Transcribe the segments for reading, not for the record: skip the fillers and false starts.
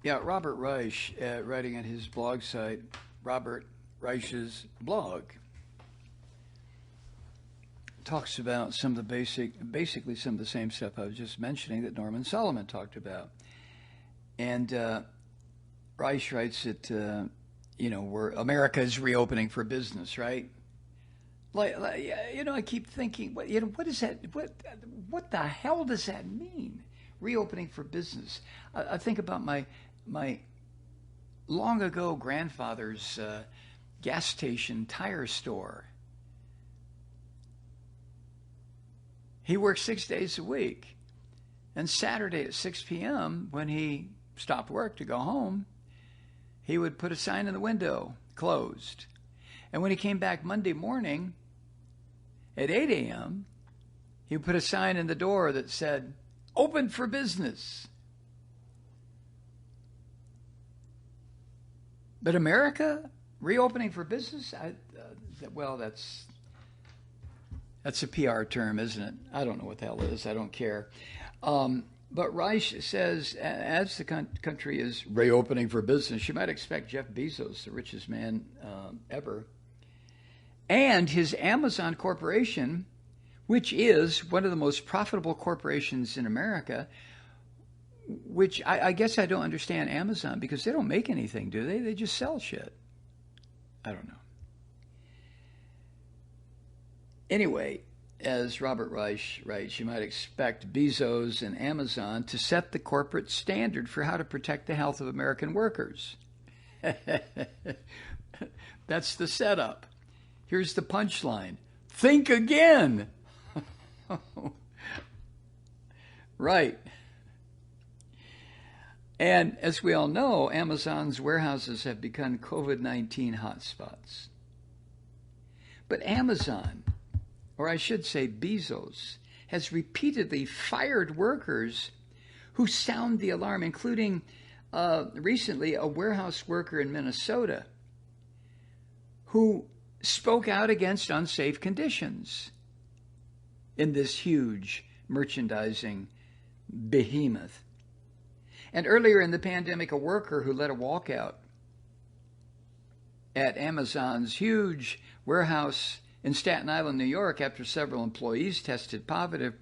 Yeah, Robert Reich, writing at his blog site, Robert Reich's blog, talks about some of the basically some of the same stuff I was just mentioning that Norman Solomon talked about. And Reich writes that, where America is reopening for business, right? I keep thinking, what is that? What the hell does that mean? Reopening for business. I think about my long ago grandfather's gas station tire store. He worked 6 days a week. And Saturday at 6 p.m., when he stopped work to go home, he would put a sign in the window, closed. And when he came back Monday morning at 8 a.m., he would put a sign in the door that said, open for business. But America reopening for business? That's a PR term, isn't it? I don't know what the hell it is. I don't care. But Reich says, as the country is reopening for business, you might expect Jeff Bezos, the richest man ever, and his Amazon corporation, which is one of the most profitable corporations in America, which I guess I don't understand Amazon because they don't make anything, do they? They just sell shit. I don't know. Anyway, as Robert Reich writes, you might expect Bezos and Amazon to set the corporate standard for how to protect the health of American workers. That's the setup. Here's the punchline. Think again. Right. And as we all know, Amazon's warehouses have become COVID-19 hotspots. But Amazon, or I should say Bezos, has repeatedly fired workers who sound the alarm, including recently a warehouse worker in Minnesota who spoke out against unsafe conditions in this huge merchandising behemoth. And earlier in the pandemic, a worker who led a walkout at Amazon's huge warehouse in Staten Island, New York, after several employees tested positive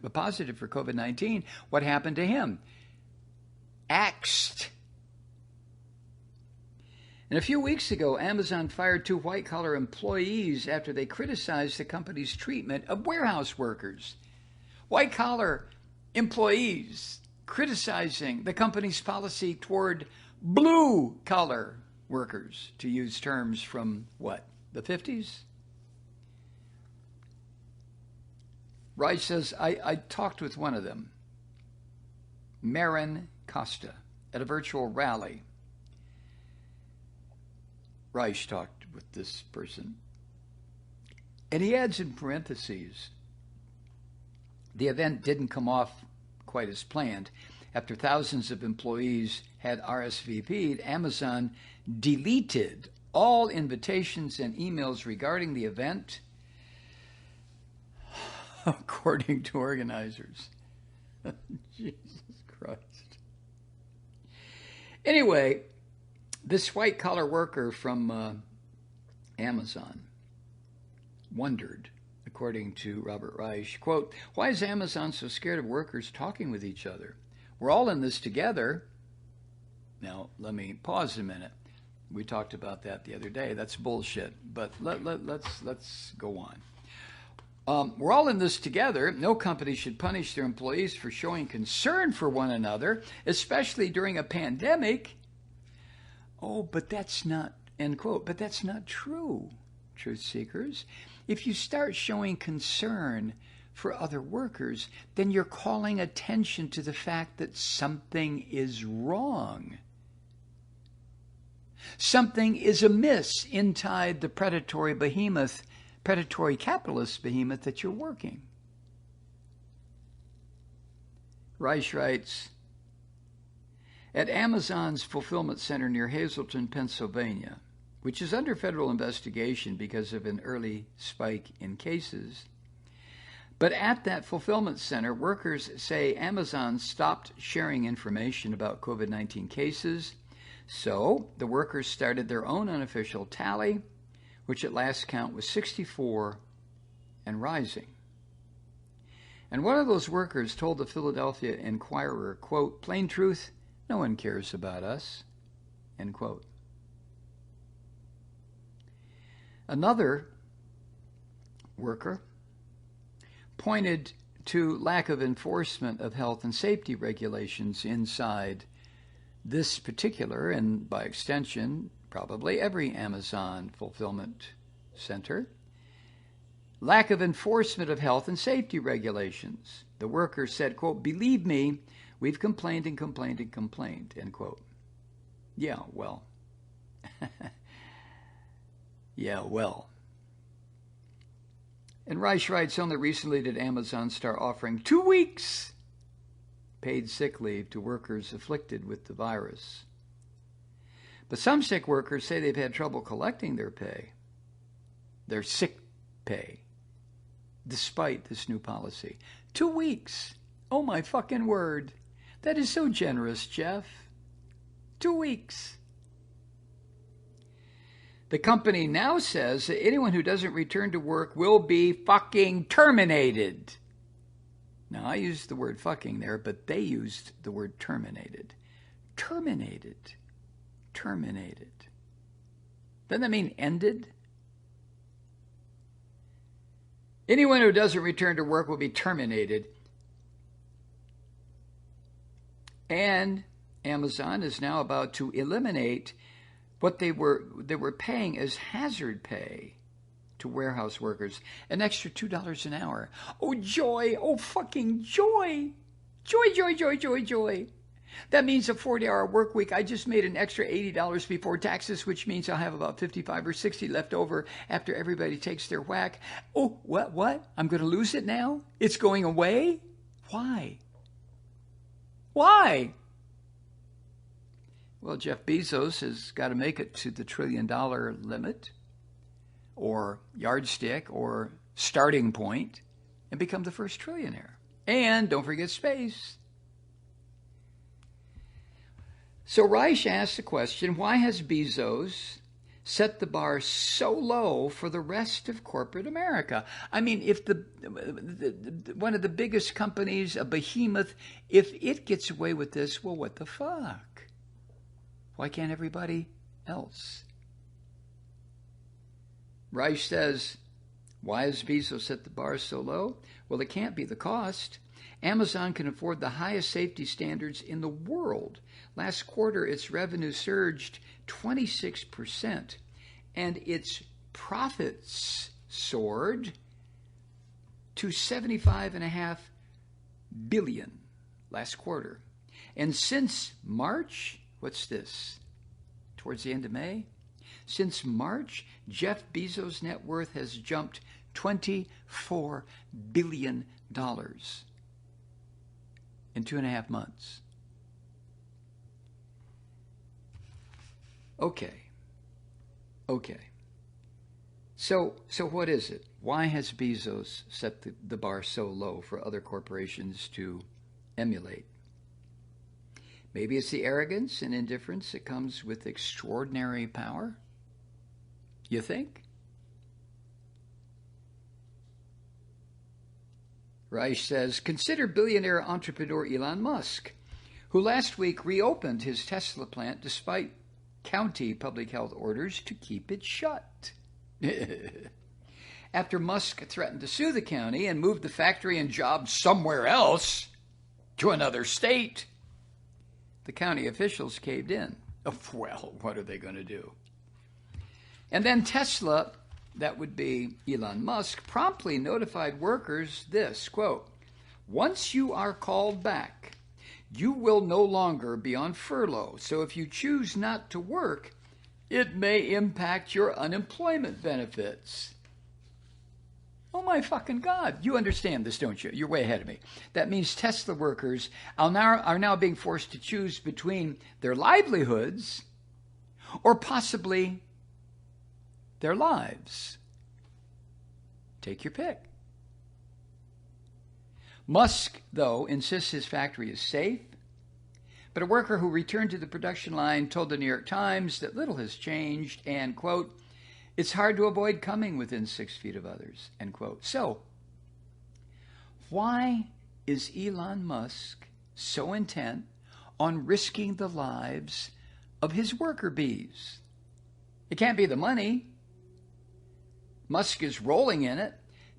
for COVID-19, what happened to him? Axed. And a few weeks ago, Amazon fired 2 white-collar employees after they criticized the company's treatment of warehouse workers. White-collar employees criticizing the company's policy toward blue-collar workers, to use terms from what, the 50s? Reich says, I talked with one of them, Marin Costa, at a virtual rally. Reich talked with this person. And he adds in parentheses, the event didn't come off quite as planned. After thousands of employees had RSVP'd, Amazon deleted all invitations and emails regarding the event, according to organizers. Jesus Christ. Anyway, this white-collar worker from Amazon wondered, according to Robert Reich, quote, why is Amazon so scared of workers talking with each other? We're all in this together. Now, let me pause a minute. We talked about that the other day. That's bullshit, but let's go on. We're all in this together. No company should punish their employees for showing concern for one another, especially during a pandemic. Oh, but that's not, end quote, but that's not true, truth seekers. If you start showing concern for other workers, then you're calling attention to the fact that something is wrong. Something is amiss inside the predatory capitalist behemoth that you're working. Reich writes, at Amazon's fulfillment center near Hazleton, Pennsylvania, which is under federal investigation because of an early spike in cases, but at that fulfillment center, workers say Amazon stopped sharing information about COVID-19 cases, So the workers started their own unofficial tally, which at last count was 64 and rising. And one of those workers told the Philadelphia Inquirer, quote, "Plain truth, no one cares about us," end quote. Another worker pointed to lack of enforcement of health and safety regulations inside this particular, and by extension, probably every Amazon fulfillment center. Lack of enforcement of health and safety regulations. The worker said, quote, "Believe me, we've complained and complained and complained," end quote. Yeah, well. Yeah, well. And Reich writes, only recently did Amazon start offering 2 weeks paid sick leave to workers afflicted with the virus. But some sick workers say they've had trouble collecting their pay, their sick pay, despite this new policy. 2 weeks. Oh my fucking word. That is so generous, Jeff. 2 weeks. The company now says that anyone who doesn't return to work will be fucking terminated. Now, I used the word fucking there, but they used the word terminated. Terminated. Terminated. Doesn't that mean ended? Anyone who doesn't return to work will be terminated. And Amazon is now about to eliminate what they were paying as hazard pay to warehouse workers, an extra $2 an hour. Oh, joy. Oh, fucking joy. Joy, joy, joy, joy, joy. That means a 40-hour work week. I just made an extra $80 before taxes, which means I'll have about 55 or 60 left over after everybody takes their whack. Oh, what? I'm going to lose it now? It's going away? Why? Why? Well, Jeff Bezos has got to make it to the $1 trillion limit or yardstick or starting point and become the first trillionaire. And don't forget space. So Reich asked the question, why has Bezos set the bar so low for the rest of corporate America? I mean, if one of the biggest companies, a behemoth, if it gets away with this, well, what the fuck? Why can't everybody else? Reich says, why has Bezos set the bar so low? Well, it can't be the cost. Amazon can afford the highest safety standards in the world. Last quarter, its revenue surged 26%, and its profits soared to $75.5 billion last quarter. And since March, what's this? Towards the end of May? Since March, Jeff Bezos' net worth has jumped $24 billion in 2.5 months. Okay. So what is it? Why has Bezos set the bar so low for other corporations to emulate? Maybe it's the arrogance and indifference that comes with extraordinary power? You think? Reich says, consider billionaire entrepreneur Elon Musk, who last week reopened his Tesla plant despite county public health orders to keep it shut. After Musk threatened to sue the county and move the factory and jobs somewhere else to another state, the county officials caved in. Oh, well, what are they going to do? And then Tesla, that would be Elon Musk, promptly notified workers this, quote, once you are called back, you will no longer be on furlough. So if you choose not to work, it may impact your unemployment benefits. Oh my fucking God. You understand this, don't you? You're way ahead of me. That means Tesla workers are now being forced to choose between their livelihoods or possibly their lives. Take your pick. Musk, though, insists his factory is safe, But a worker who returned to the production line told the New York Times that little has changed and, quote, it's hard to avoid coming within 6 feet of others, end quote. So, why is Elon Musk so intent on risking the lives of his worker bees? It can't be the money. Musk is rolling in it.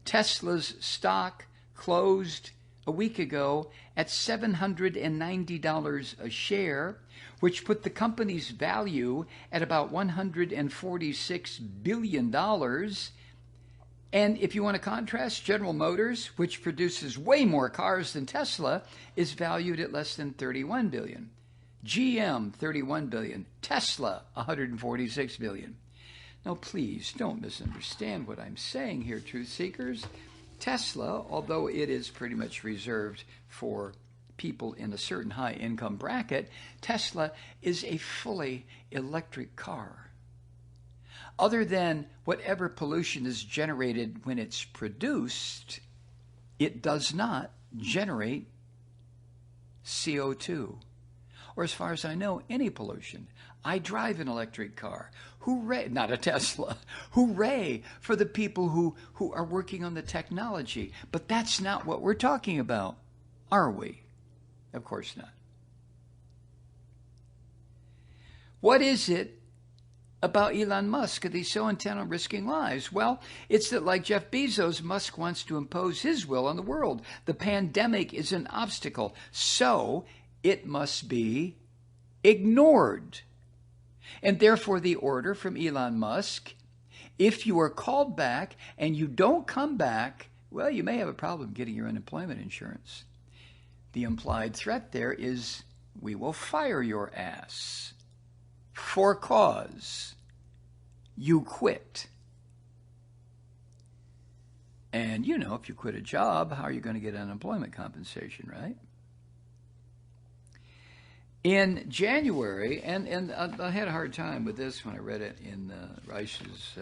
Tesla's stock closed a week ago at $790 a share, which put the company's value at about $146 billion. And if you want to contrast, General Motors, which produces way more cars than Tesla, is valued at less than $31 billion. GM, $31 billion. Tesla, $146 billion. Now, please don't misunderstand what I'm saying here, truth seekers. Tesla, although it is pretty much reserved for people in a certain high income bracket, Tesla is a fully electric car. Other than whatever pollution is generated when it's produced, it does not generate CO2, or as far as I know, any pollution. I drive an electric car. Hooray, not a Tesla. Hooray for the people who are working on the technology. But that's not what we're talking about, are we? Of course not. What is it about Elon Musk that he's so intent on risking lives? Well, it's that, like Jeff Bezos, Musk wants to impose his will on the world. The pandemic is an obstacle, so it must be ignored. And therefore, the order from Elon Musk, if you are called back and you don't come back, well, you may have a problem getting your unemployment insurance. The implied threat there is, we will fire your ass for cause. You quit. And, you know, if you quit a job, how are you going to get unemployment compensation, right? In January, and I had a hard time with this when I read it in Reich's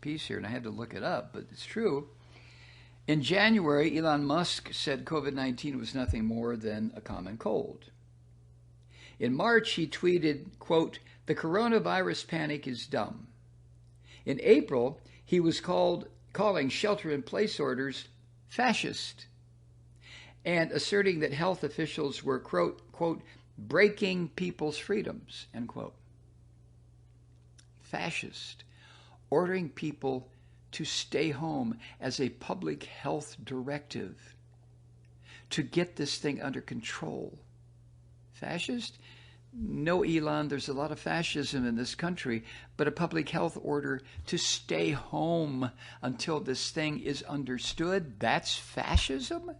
piece here, and I had to look it up, but it's true. In January, Elon Musk said COVID-19 was nothing more than a common cold. In March, he tweeted, quote, the coronavirus panic is dumb. In April, he was calling shelter-in-place orders fascist and asserting that health officials were, quote, breaking people's freedoms, end quote. Fascist, ordering people to stay home as a public health directive to get this thing under control. Fascist? No, Elon, there's a lot of fascism in this country, but a public health order to stay home until this thing is understood, that's fascism?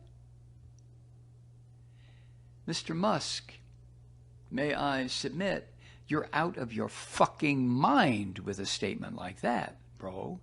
Mr. Musk, may I submit, you're out of your fucking mind with a statement like that, bro.